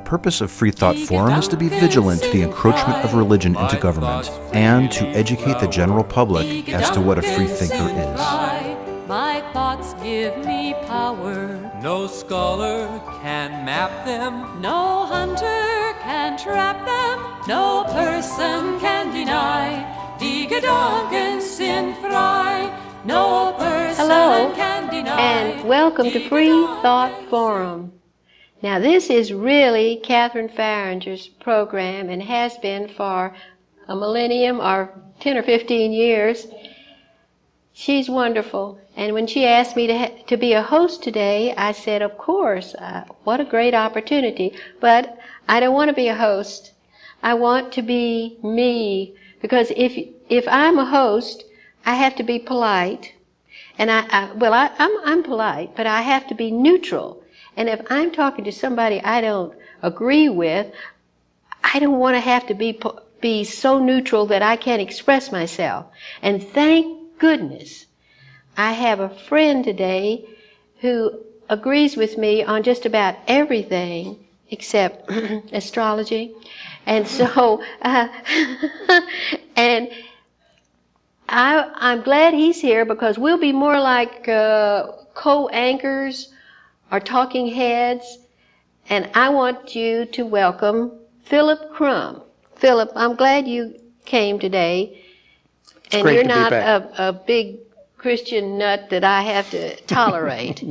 purpose of Freethought Forum is to be vigilant to the encroachment of religion into government and to educate the general public as to what a freethinker is. My thoughts give me power. No scholar can map them. No hunter can trap them. No person can deny. Die Gedanken sind frei. No person can deny. And welcome to Freethought Forum. Now this is really Catherine Fahringer's program and has been for a millennium or 10 or 15 years. She's wonderful. And when she asked me to be a host today, I said, of course, what a great opportunity. But I don't want to be a host. I want to be me. Because if I'm a host, I have to be polite. And I'm polite, but I have to be neutral. And if I'm talking to somebody I don't agree with, I don't want to have to be so neutral that I can't express myself. And thank goodness I have a friend today who agrees with me on just about everything except astrology. And so, and I'm glad he's here because we'll be more like co-anchors or talking heads. And I want you to welcome Philip Krumm. Philip, I'm glad you came today. And you're not a big Christian nut that I have to tolerate.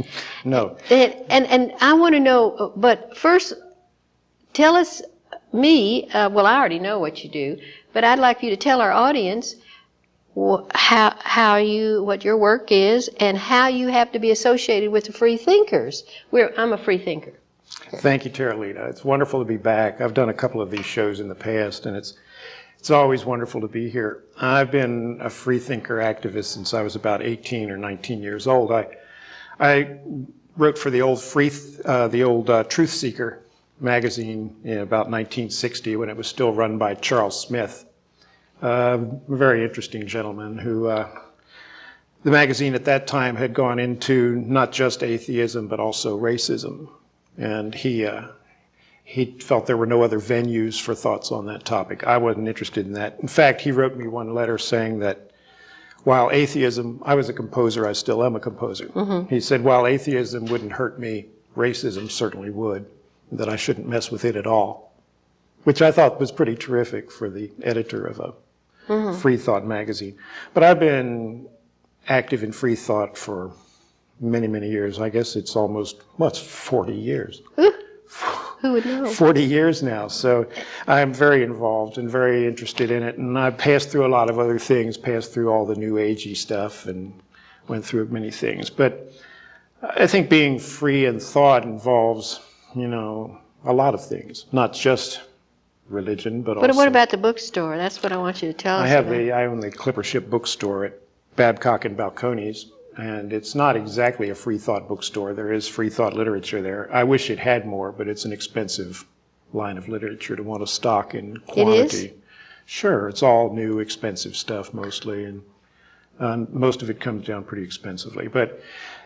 No. And I want to know, but first, tell us, well, I already know what you do, but I'd like you to tell our audience what your work is and how you have to be associated with the Freethinkers. I'm a Freethinker. Thank you, Terrellita. It's wonderful to be back. I've done a couple of these shows in the past, and it's always wonderful to be here. I've been a freethinker activist since I was about 18 or 19 years old. I wrote for the old Truth Seeker magazine in about 1960 when it was still run by Charles Smith. A very interesting gentleman who, the magazine at that time had gone into not just atheism but also racism. And he felt there were no other venues for thoughts on that topic. I wasn't interested in that. In fact, he wrote me one letter saying that while atheism, I was a composer, I still am a composer. Mm-hmm. He said, while atheism wouldn't hurt me, racism certainly would, that I shouldn't mess with it at all, which I thought was pretty terrific for the editor of a Freethought magazine. But I've been active in Freethought for many, many years. I guess it's almost, 40 years. Who would know? 40 years now. So I'm very involved and very interested in it. And I've passed through a lot of other things, passed through all the new agey stuff and went through many things. But I think being free in thought involves, a lot of things, not just religion, but also... But what about the bookstore? That's what I want you to tell us about. I own the Clipper Ship bookstore at Babcock and Balcones. And it's not exactly a Freethought bookstore. There is Freethought literature there. I wish it had more, but it's an expensive line of literature to want to stock in quantity. It is? Sure, it's all new, expensive stuff mostly, and most of it comes down pretty expensively. But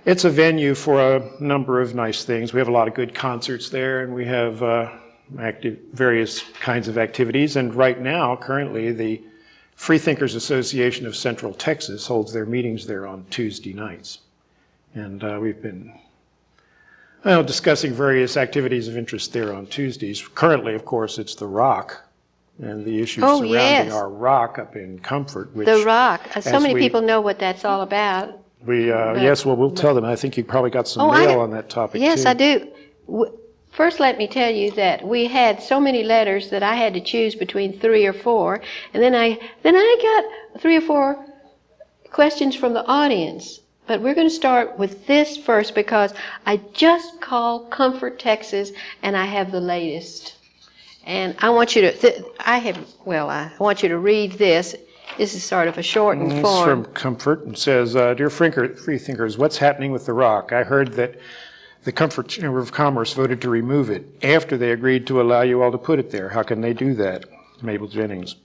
it's a venue for a number of nice things. We have a lot of good concerts there, and we have various kinds of activities. And right now, currently, the Freethinkers Association of Central Texas holds their meetings there on Tuesday nights. And we've been discussing various activities of interest there on Tuesdays. Currently, of course, it's the Rock and the issues surrounding our Rock up in Comfort. Which, the Rock. So many people know what that's all about. We'll tell them. I think you probably got some mail on that topic, yes, too. I do. First, let me tell you that we had so many letters that I had to choose between 3 or 4, and then I got 3 or 4 questions from the audience. But we're going to start with this first because I just called Comfort, Texas, and I have the latest. And I want you to I want you to read this. This is sort of a shortened form. It's from Comfort and says, "Dear Freethinkers, what's happening with the Rock? I heard that the Comfort Chamber of Commerce voted to remove it after they agreed to allow you all to put it there. How can they do that?" Mabel Jennings.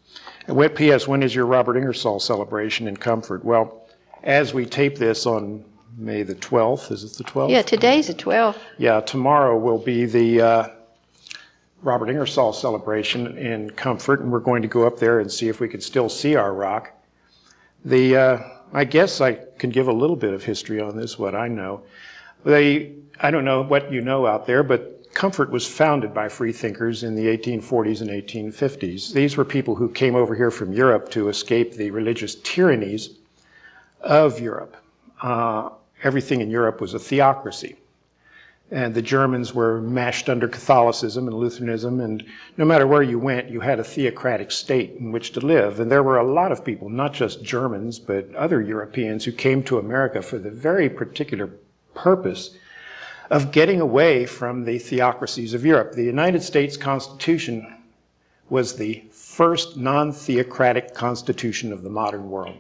And P.S. When is your Robert Ingersoll celebration in Comfort? Well, as we tape this on May the 12th, is it the 12th? Yeah, today's the 12th. Yeah, tomorrow will be the Robert Ingersoll celebration in Comfort, and we're going to go up there and see if we can still see our rock. I guess I can give a little bit of history on this, what I know. I don't know what you know out there, but Comfort was founded by freethinkers in the 1840s and 1850s. These were people who came over here from Europe to escape the religious tyrannies of Europe. Everything in Europe was a theocracy. And the Germans were mashed under Catholicism and Lutheranism, and no matter where you went, you had a theocratic state in which to live. And there were a lot of people, not just Germans, but other Europeans who came to America for the very particular purpose of getting away from the theocracies of Europe. The United States Constitution was the first non-theocratic constitution of the modern world.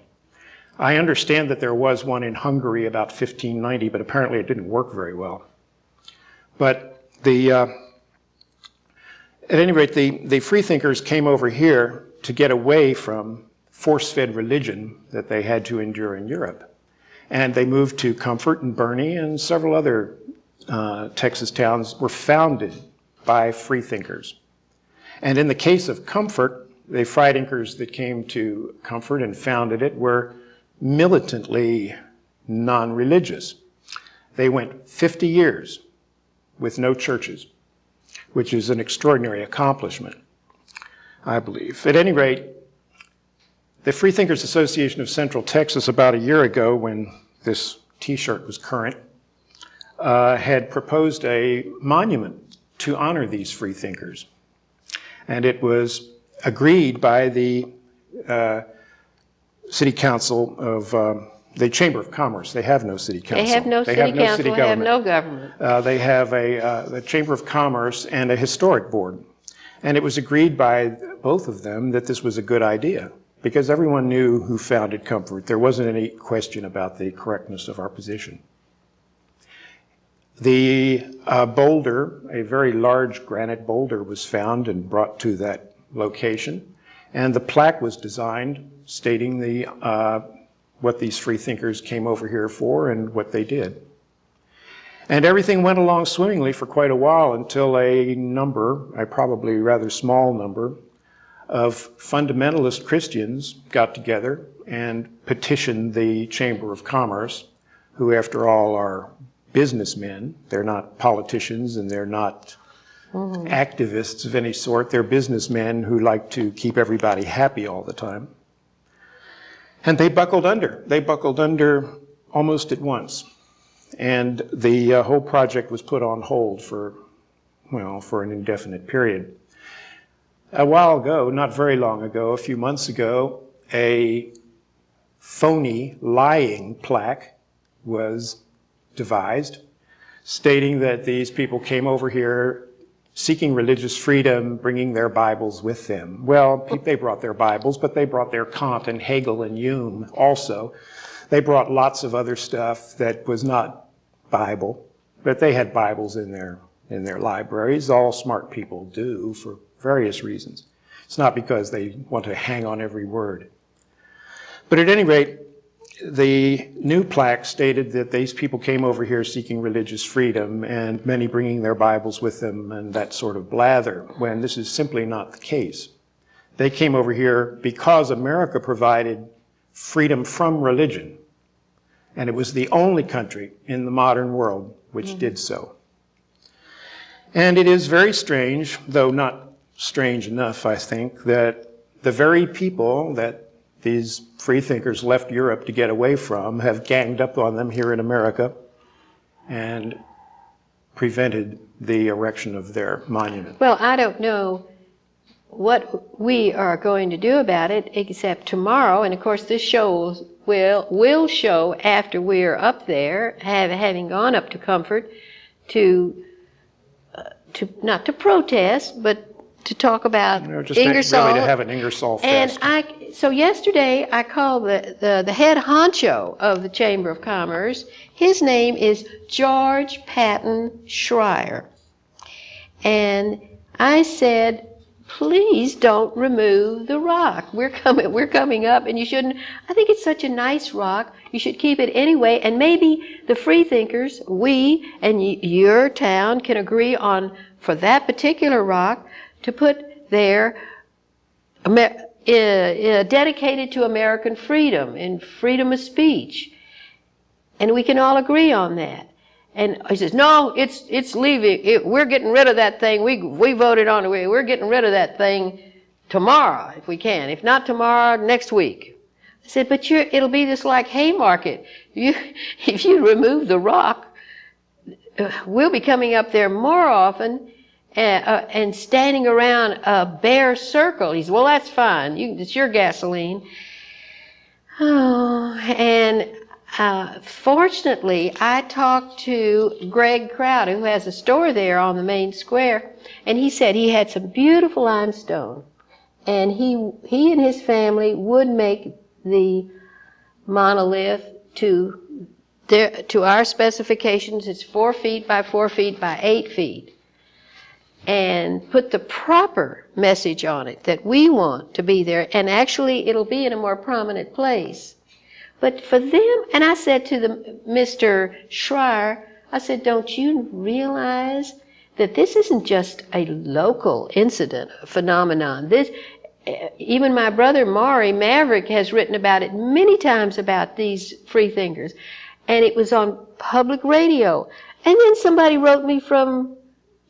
I understand that there was one in Hungary about 1590, but apparently it didn't work very well. But at any rate, the freethinkers came over here to get away from force-fed religion that they had to endure in Europe. And they moved to Comfort and Boerne, and several other Texas towns were founded by freethinkers. And in the case of Comfort, the freethinkers that came to Comfort and founded it were militantly non-religious. They went 50 years with no churches, which is an extraordinary accomplishment, I believe. At any rate, the Freethinkers Association of Central Texas, about a year ago when this t-shirt was current, had proposed a monument to honor these freethinkers. And it was agreed by the City Council of the Chamber of Commerce. They have no city council. They have no city council, they have no government. They have the Chamber of Commerce and a historic board. And it was agreed by both of them that this was a good idea, because everyone knew who founded Comfort. There wasn't any question about the correctness of our position. The boulder, a very large granite boulder, was found and brought to that location. And the plaque was designed stating what these freethinkers came over here for and what they did. And everything went along swimmingly for quite a while until a probably rather small number, of fundamentalist Christians got together and petitioned the Chamber of Commerce, who after all are businessmen. They're not politicians and they're not activists of any sort. They're businessmen who like to keep everybody happy all the time. And they buckled under. They buckled under almost at once. And the whole project was put on hold for an indefinite period. A while ago, not very long ago, a few months ago, a phony, lying plaque was devised, stating that these people came over here seeking religious freedom, bringing their Bibles with them. Well, they brought their Bibles, but they brought their Kant and Hegel and Hume also. They brought lots of other stuff that was not Bible, but they had Bibles in their libraries. All smart people do for various reasons. It's not because they want to hang on every word. But at any rate, the new plaque stated that these people came over here seeking religious freedom, and many bringing their Bibles with them and that sort of blather, when this is simply not the case. They came over here because America provided freedom from religion, and it was the only country in the modern world which did so. And it is very strange, though not strange enough, I think, that the very people that these freethinkers left Europe to get away from have ganged up on them here in America and prevented the erection of their monument. Well, I don't know what we are going to do about it, except tomorrow, and of course this show will show after we're up there, having gone up to Comfort, to not to protest, but to talk about just Ingersoll. really to have an Ingersoll fest. And so yesterday I called the head honcho of the Chamber of Commerce. His name is George Patton Schreier. And I said, please don't remove the rock. We're coming up, and you shouldn't. I think it's such a nice rock. You should keep it anyway, and maybe the Freethinkers, we and your town can agree on, for that particular rock, to put there dedicated to American freedom and freedom of speech. And we can all agree on that. And he says, no, it's leaving. We're getting rid of that thing. We voted on it. We're getting rid of that thing tomorrow if we can. If not tomorrow, next week. I said, but it'll be just like Haymarket. If you remove the rock, we'll be coming up there more often and standing around a bare circle. He said, well, that's fine. It's your gasoline. Oh, and fortunately, I talked to Greg Crowder, who has a store there on the main square, and he said he had some beautiful limestone, and he and his family would make the monolith to our specifications. It's 4 feet by 4 feet by 8 feet, and put the proper message on it that we want to be there, and actually it'll be in a more prominent place. But for them, and I said to Mr. Schreier, I said, don't you realize that this isn't just a local incident, a phenomenon? Even my brother Maverick has written about it many times, about these freethinkers. And it was on public radio. And then somebody wrote me from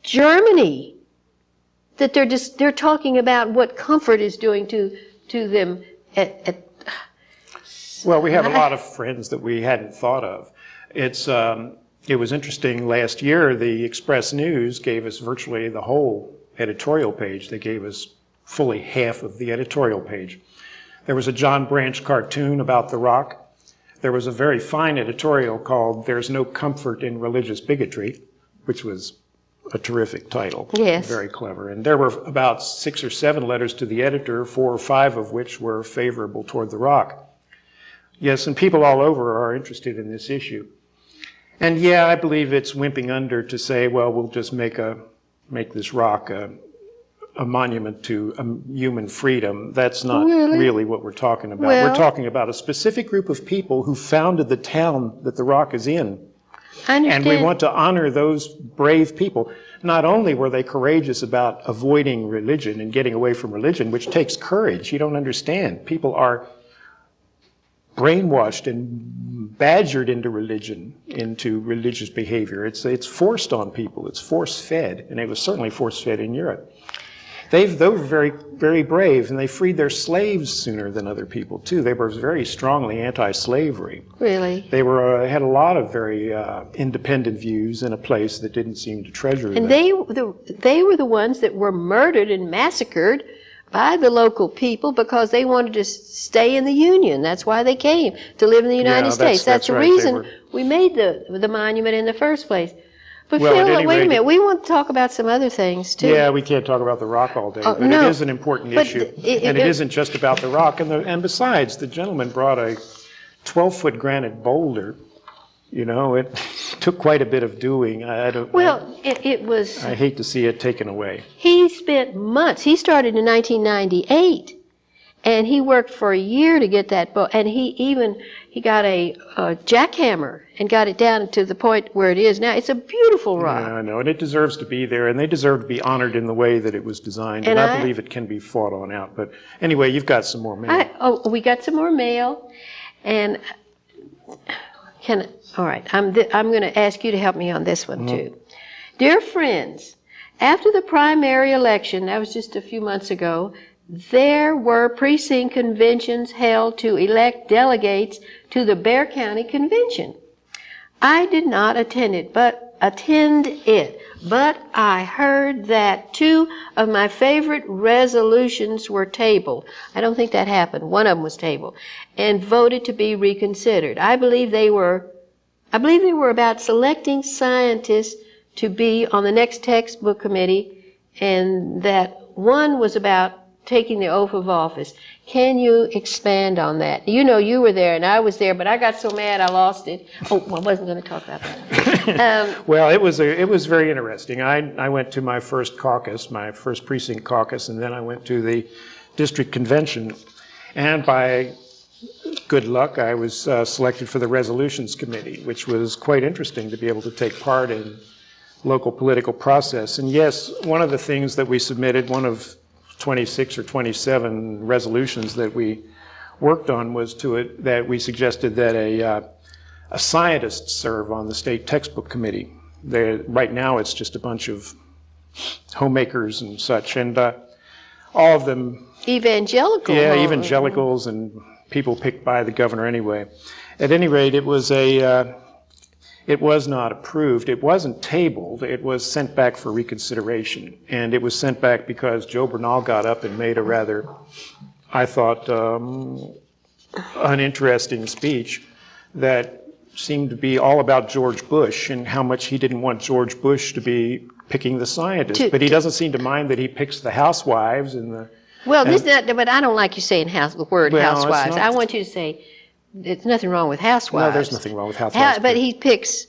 Germany that they're talking about what comfort is doing to them at Well, we have a lot of friends that we hadn't thought of. It was interesting, last year the Express News gave us virtually the whole editorial page. They gave us fully half of the editorial page. There was a John Branch cartoon about the rock. There was a very fine editorial called "There's No Comfort in Religious Bigotry," which was a terrific title. Yes. Very clever. And there were about 6 or 7 letters to the editor, 4 or 5 of which were favorable toward the rock. Yes, and people all over are interested in this issue. And yeah, I believe it's wimping under to say, well, we'll just make this rock a monument to human freedom. That's not really what we're talking about. Well, we're talking about a specific group of people who founded the town that the rock is in. I understand. And we want to honor those brave people. Not only were they courageous about avoiding religion and getting away from religion, which takes courage. You don't understand. People are brainwashed and badgered into religion, into religious behavior. It's forced on people. It's force-fed, and it was certainly force-fed in Europe. They were very, very brave, and they freed their slaves sooner than other people, too. They were very strongly anti-slavery. Really? They had a lot of very independent views in a place that didn't seem to treasure them. And they were the ones that were murdered and massacred by the local people because they wanted to stay in the Union. That's why they came, to live in the United States. That's the right. reason we made the monument in the first place. But Well, at Phil, any wait a rate- minute. We want to talk about some other things, too. Yeah, we can't talk about the rock all day, but no. it is an important But issue. it- And it isn't just about the rock. And besides, the gentleman brought a 12-foot granite boulder. You know, it took quite a bit of doing. It was... I hate to see it taken away. He spent months. He started in 1998, and he worked for a year to get that boat. And he got a jackhammer and got it down to the point where it is now. It's a beautiful rock. Yeah, I know, and it deserves to be there, and they deserve to be honored in the way that it was designed. And I believe it can be fought on out. But anyway, you've got some more mail. We got some more mail, and all right. I'm going to ask you to help me on this one too. Dear friends, after the primary election, that was just a few months ago, there were precinct conventions held to elect delegates to the Bexar County Convention. I did not attend it, but I heard that 2 of my favorite resolutions were tabled. I don't think that happened. One of them was tabled and voted to be reconsidered. I believe they were about selecting scientists to be on the next textbook committee, and that one was about taking the oath of office. Can you expand on that? You know, you were there and I was there, but I got so mad I lost it. Oh, I wasn't going to talk about that. Well, it was very interesting. I went to my first caucus, my first precinct caucus, and then I went to the district convention. And by good luck, I was selected for the resolutions committee, which was quite interesting to be able to take part in local political process. And yes, one of the things that we submitted, one of 26 or 27 resolutions that we worked on was that we suggested that a scientist serve on the state textbook committee. Right now it's just a bunch of homemakers and such, and all of them... Evangelical. Yeah, evangelicals and people picked by the governor anyway. At any rate, it was not approved. It wasn't tabled. It was sent back for reconsideration. And it was sent back because Joe Bernal got up and made a rather, I thought, uninteresting speech that seemed to be all about George Bush and how much he didn't want George Bush to be picking the scientists. But he doesn't seem to mind that he picks the housewives and the... Well, but I don't like you saying the word housewives. I want you to say there's nothing wrong with housewives. No, there's nothing wrong with housewives. But he picks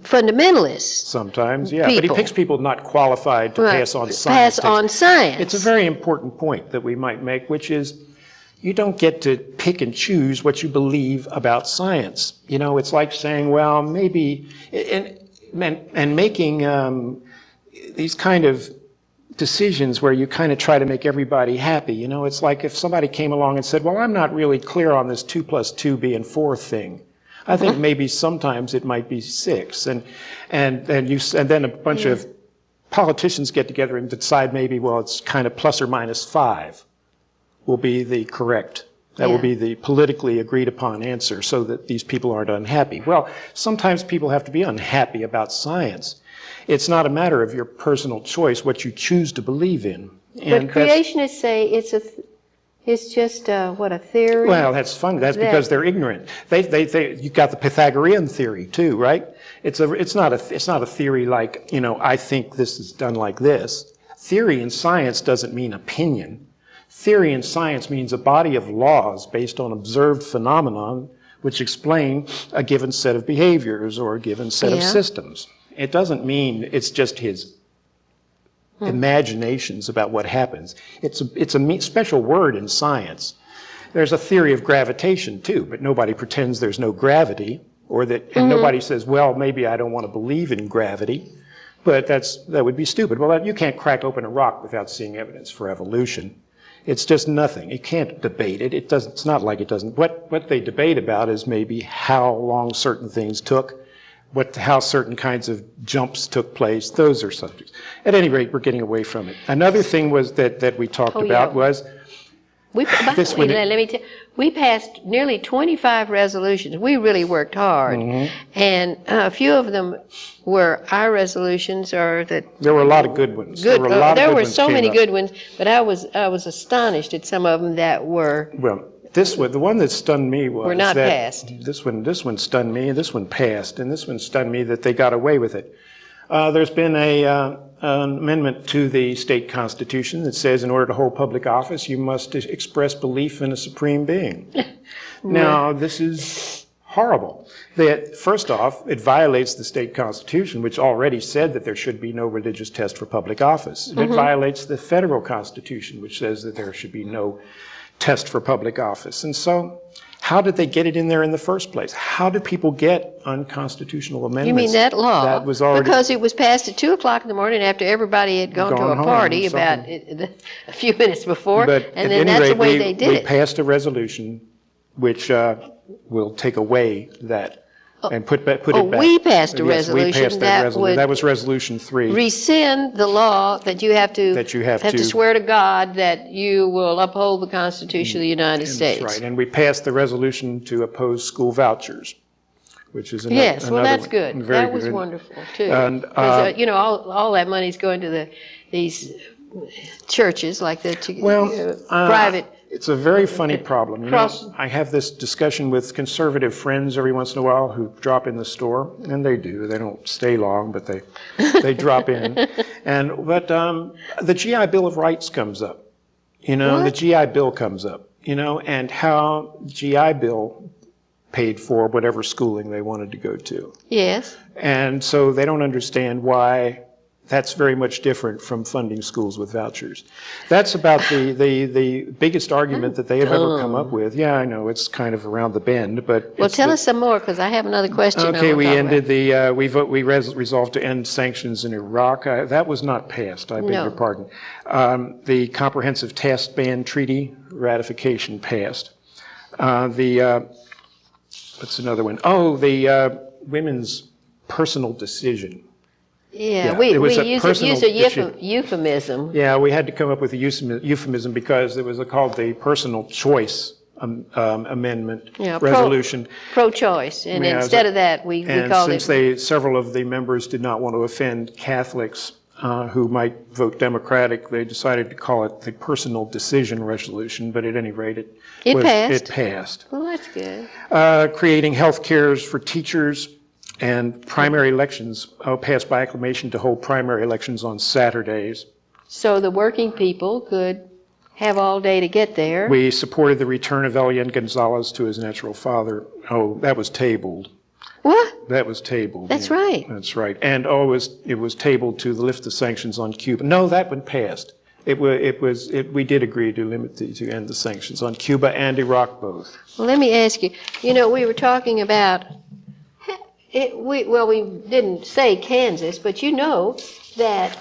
fundamentalists. Sometimes, yeah. But he picks people not qualified to pass on science. Pass on science. It's a very important point that we might make, which is you don't get to pick and choose what you believe about science. You know, it's like saying, well, maybe, and making these kind of decisions where you kind of try to make everybody happy. You know, it's like if somebody came along and said, well, I'm not really clear on this 2 + 2 being 4 thing. I think maybe sometimes it might be 6. And then a bunch of politicians get together and decide maybe, well, it's kind of ±5 will be the correct. That will be the politically agreed upon answer so that these people aren't unhappy. Well, sometimes people have to be unhappy about science. It's not a matter of your personal choice, what you choose to believe in. And but creationists say it's just a theory. Well, that's fun. That's because they're ignorant. You got the Pythagorean theory too, right? It's not a theory like, you know, I think this is done like this. Theory in science doesn't mean opinion. Theory in science means a body of laws based on observed phenomenon which explain a given set of behaviors or a given set of systems. It doesn't mean it's just his imaginations about what happens. It's a special word in science. There's a theory of gravitation too, but nobody pretends there's no gravity, or that, and nobody says, well, maybe I don't want to believe in gravity, but that would be stupid. Well, you can't crack open a rock without seeing evidence for evolution. It's just nothing. You can't debate it. It's not like it doesn't. What they debate about is maybe how long certain things took, how certain kinds of jumps took place. Those are subjects. At any rate, we're getting away from it. Another thing was that we talked about was we passed nearly 25 resolutions. We really worked hard, and a few of them were our resolutions, or that there were a lot of good ones. There were so many good ones, but I was astonished at some of them that were. Well, the one that stunned me was were not that passed. This one stunned me, and this one passed, and this one stunned me that they got away with it. There's been an amendment to the state constitution that says in order to hold public office, you must express belief in a supreme being. Now, this is horrible. First off, it violates the state constitution, which already said that there should be no religious test for public office. It violates the federal constitution, which says that there should be no test for public office. And so, how did they get it in there in the first place? How did people get unconstitutional amendments? You mean that law? That was already, because it was passed at 2 o'clock in the morning after everybody had gone to a party about a few minutes before, and then that's the way they did it. We passed a resolution which will take away that and put it back. We passed a resolution. We passed that resolution. That was Resolution 3. Rescind the law that you have to swear to God that you will uphold the Constitution of the United States. That's right. And we passed the resolution to oppose school vouchers, which is another. Yes, well, that's good. That was wonderful too. And all that money's going to these churches, like the private. It's a very funny problem. You know, I have this discussion with conservative friends every once in a while who drop in the store, and they do. They don't stay long, but they drop in. But the GI Bill of Rights comes up. You know, the GI Bill comes up. and how GI Bill paid for whatever schooling they wanted to go to. Yes. And so they don't understand why that's very much different from funding schools with vouchers. That's about the biggest argument that they have ever come up with. Yeah, I know, it's kind of around the bend, but... Well, tell us some more, because I have another question. Okay, we ended we resolved to end sanctions in Iraq. That was not passed, I beg your pardon. The Comprehensive Test Ban Treaty ratification passed. What's another one? Oh, the women's personal decision. Yeah, we use a euphemism. Yeah, we had to come up with a euphemism because it was called the personal choice amendment resolution. Pro-choice, and instead of that, we called it... since several of the members did not want to offend Catholics who might vote Democratic, they decided to call it the personal decision resolution, but at any rate, it passed. Well, that's good. Creating health cares for teachers, and primary elections, passed by acclamation to hold primary elections on Saturdays. So the working people could have all day to get there. We supported the return of Elian Gonzalez to his natural father. Oh, that was tabled. What? That was tabled. That's right. That's right. And it was tabled to lift the sanctions on Cuba. No, that one passed. We did agree to to end the sanctions on Cuba and Iraq both. Well, let me ask you. We were talking about. We didn't say Kansas, but that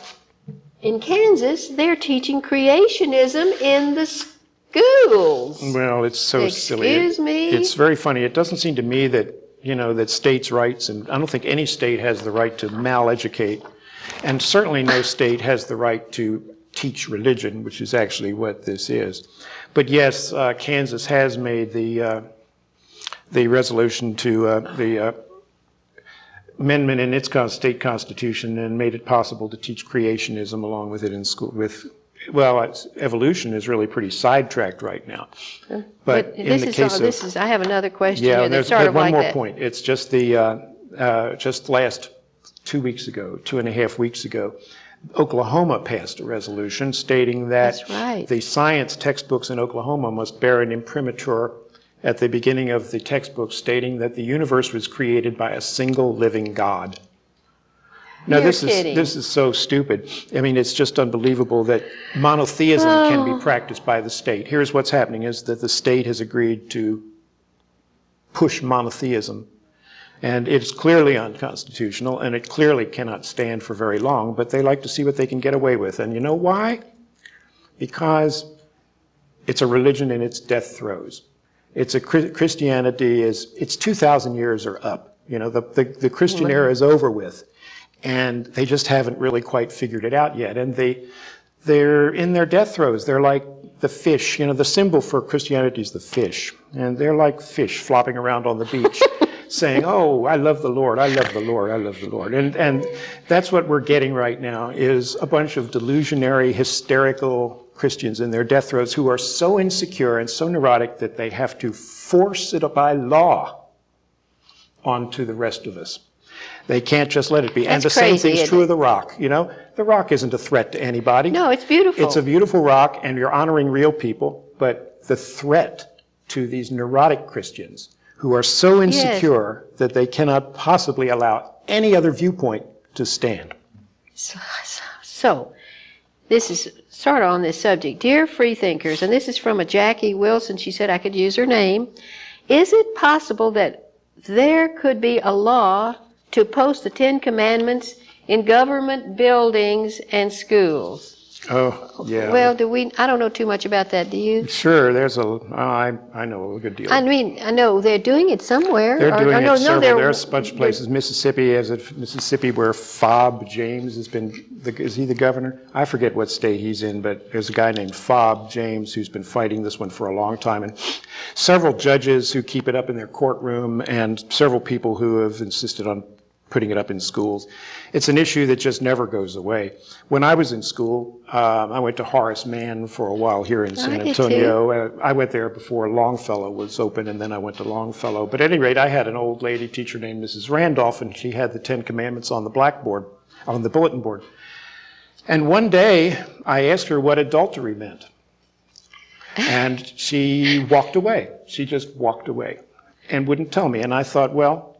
in Kansas they're teaching creationism in the schools. Well, it's so silly. Excuse me? It's very funny. It doesn't seem to me that, that states' rights, and I don't think any state has the right to maleducate, and certainly no state has the right to teach religion, which is actually what this is. But yes, Kansas has made the resolution to the amendment in its state constitution and made it possible to teach creationism along with it in school. Evolution is really pretty sidetracked right now. But in the case of... I have another question here that's sort of one like more that. point. It's just just last 2.5 weeks ago, Oklahoma passed a resolution stating that the science textbooks in Oklahoma must bear an imprimatur at the beginning of the textbook stating that the universe was created by a single living God. Now, this is so stupid. I mean, it's just unbelievable that monotheism can be practiced by the state. Here's what's happening is that the state has agreed to push monotheism. And it's clearly unconstitutional, and it clearly cannot stand for very long, but they like to see what they can get away with. And you know why? Because it's a religion in its death throes. Christianity it's 2,000 years or up. The Christian era is over with, and they just haven't really quite figured it out yet. And they're in their death throes. They're like the fish. The symbol for Christianity is the fish, and they're like fish flopping around on the beach, saying, "Oh, I love the Lord. I love the Lord. I love the Lord." And that's what we're getting right now is a bunch of delusionary, hysterical Christians in their death throes who are so insecure and so neurotic that they have to force it by law onto the rest of us. They can't just let it be. And the same thing's true of the rock. The rock isn't a threat to anybody. No, it's beautiful. It's a beautiful rock, and you're honoring real people. But the threat to these neurotic Christians who are so insecure that they cannot possibly allow any other viewpoint to stand. So this is sort of on this subject. Dear Freethinkers, and this is from a Jackie Wilson. She said I could use her name. Is it possible that there could be a law to post the 10 Commandments in government buildings and schools? Oh, yeah. Well, I don't know too much about that, do you? Sure, I know a good deal. I mean, I know they're doing it somewhere. They're doing it several. There's a bunch of places. Mississippi where Fob James is he the governor? I forget what state he's in, but there's a guy named Fob James who's been fighting this one for a long time. And several judges who keep it up in their courtroom and several people who have insisted on putting it up in schools. It's an issue that just never goes away. When I was in school, I went to Horace Mann for a while here in San Antonio. I went there before Longfellow was open, and then I went to Longfellow. But at any rate, I had an old lady teacher named Mrs. Randolph, and she had the 10 Commandments on the blackboard, on the bulletin board. And one day, I asked her what adultery meant. And she walked away. She just walked away and wouldn't tell me. And I thought, well,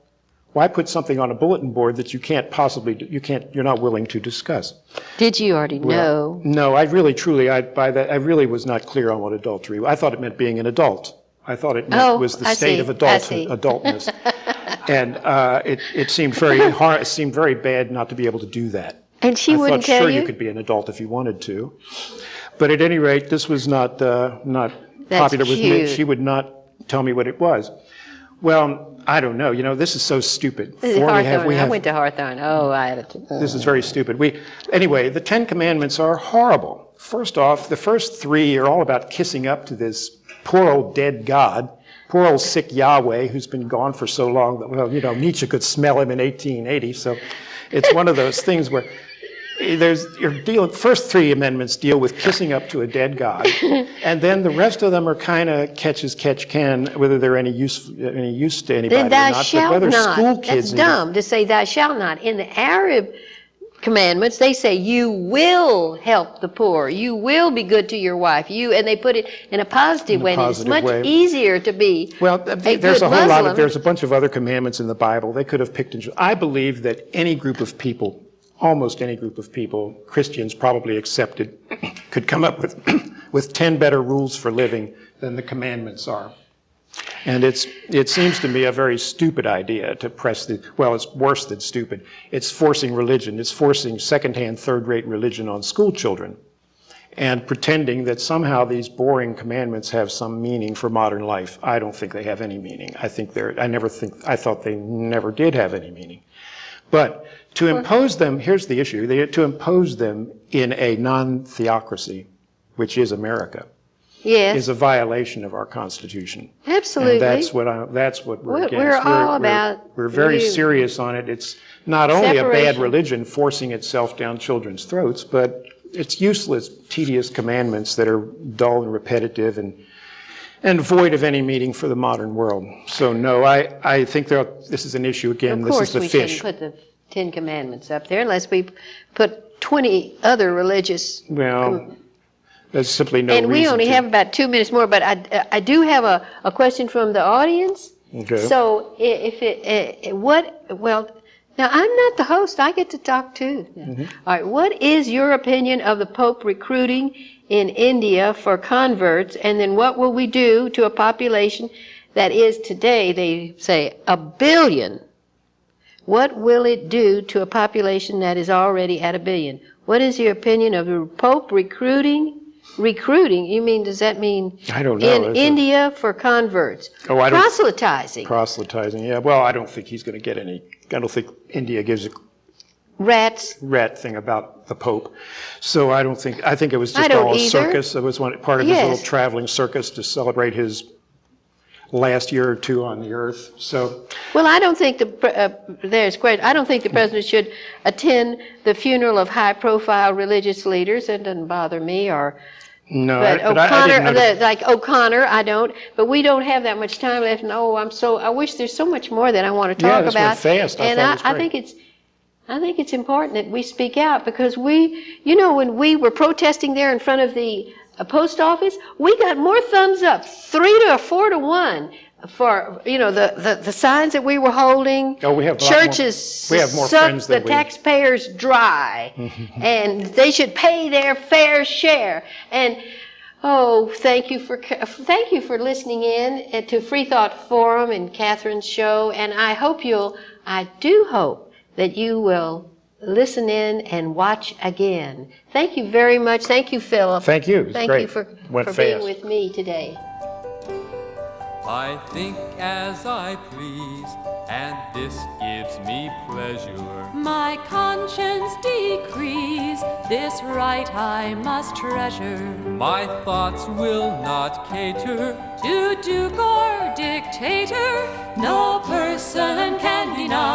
why put something on a bulletin board that you're not willing to discuss? Did you already know? No, I really was not clear on what adultery was. I thought it meant being an adult. I thought it meant was the state of adultness. And it seemed very bad not to be able to do that. And she wouldn't tell you? I thought, sure, you could be an adult if you wanted to. But at any rate, this was not popular with me. She would not tell me what it was. Well, I don't know. You know, this is so stupid. I went to Hawthorne. Oh, I had to. This is very stupid. Anyway, the Ten Commandments are horrible. First off, the first three are all about kissing up to this poor old dead God, poor old sick Yahweh who's been gone for so long that, well, you know, Nietzsche could smell him in 1880. So it's one of those things where first three amendments deal with kissing up to a dead God, and then the rest of them are kind of catch as catch can, whether they're any use to anybody then thou or not. shalt but whether not. School kids That's dumb to say thou shalt not. In the Arab commandments, they say you will help the poor, you will be good to your wife, and they put it in a positive way. And it's much easier to be. Well, there's a whole lot of. There's a bunch of other commandments in the Bible. They could have picked and chosen. I believe that any group of people. Almost any group of people, Christians probably accepted, could come up with 10 better rules for living than the commandments are. And it seems to me a very stupid idea to press it's worse than stupid. It's forcing religion. It's forcing second-hand, third-rate religion on school children and pretending that somehow these boring commandments have some meaning for modern life. I don't think they have any meaning. I thought they never did have any meaning. But to impose them, here's the issue, to impose them in a non-theocracy, which is America, is a violation of our Constitution. Absolutely. And that's what we're against. We're all about. We're very serious on it. It's not only a bad religion forcing itself down children's throats, but it's useless, tedious commandments that are dull and repetitive and void of any meaning for the modern world. So no, I think this is an issue again. Of course, this is the fish. We shouldn't put the Ten Commandments up there unless we put 20 other religious. Well, there's simply no reason. And we only have about 2 minutes more, but I do have a question from the audience. Okay. So now I'm not the host. I get to talk too. Mm-hmm. All right. What is your opinion of the Pope recruiting in India for converts, and then what will we do to a population that is today, they say, 1 billion? What will it do to a population that is already at 1 billion? What is your opinion of the Pope recruiting? You mean, does that mean I don't know. In India for converts? Oh, I don't. Proselytizing. Proselytizing, yeah. Well, I don't think he's going to get any. I don't think India gives a rat thing about the Pope. So I think it was just all a circus. It was part of his little traveling circus to celebrate his last year or two on the earth. So, well, I don't think I don't think the president should attend the funeral of high-profile religious leaders. It doesn't bother me. But O'Connor, like O'Connor, I don't. But we don't have that much time left. And I wish there's so much more that I want to talk about. Went fast. I think it's important that we speak out, because when we were protesting there in front of the post office, we got more thumbs up, 3 to 4 to 1, for the signs that we were holding. Oh, we have churches. We have more friends than the taxpayers dry, and they should pay their fair share. And thank you for listening in to Freethought Forum and Catherine's show. And I do hope that you will listen in and watch again. Thank you very much. Thank you, Philip. Thank you. Thank you for being with me today. I think as I please, and this gives me pleasure. My conscience decrees, this right I must treasure. My thoughts will not cater to duke or dictator, no person can deny.